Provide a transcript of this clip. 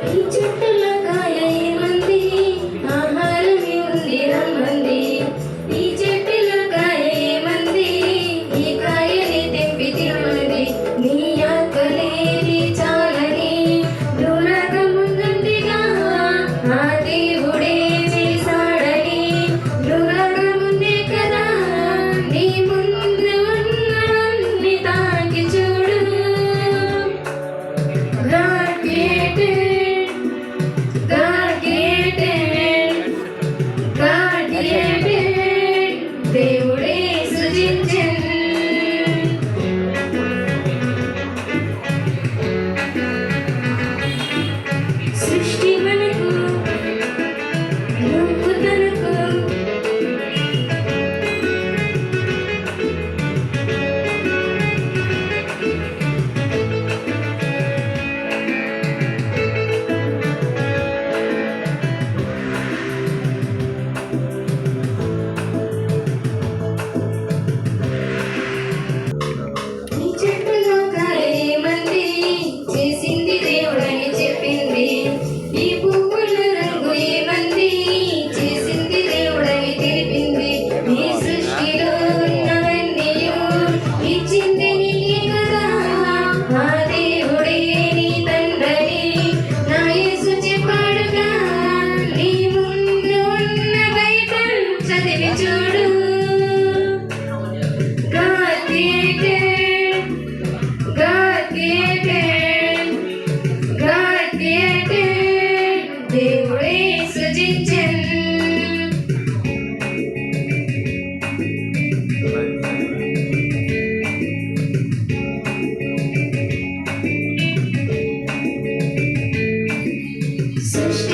ఈ చెట్టులో కాయ ఏమంది ఆహారం ఉంది రమ్మంది ఈ చెట్టులో కాయ ఏమంది ఈ కాయని తెంపి తినమంది నీ ఆకలేది చాలని దూరక ముందుందిగా ఆ దేవుడే చేశాడని దూరక ముందే కదా నీ ముందు ఉన్నవన్నీ తాకి చూడు God created, God created, God created, దేవుడే సృజించెను. సృష్టి మనకు నువ్వు తనకు ఈ చెట్టులో కాయ ఏమంది చేసింది దేవుడని చెప్పింది ఈ పువ్వుల రంగు ఏమంది చేసింది దేవుడని తెలిపింది ఈ సృష్టిలో ఉన్నవన్నీయు ఇచ్చింది నీకే కదా ఆ దేవుడే నీ తండ్రని నా యేసు చెప్పాడుగా నీ ముందు ఉన్న బైబిల్ చదివి చూడు God created, God created, God created, దేవుడే సృజించెను. సృష్టి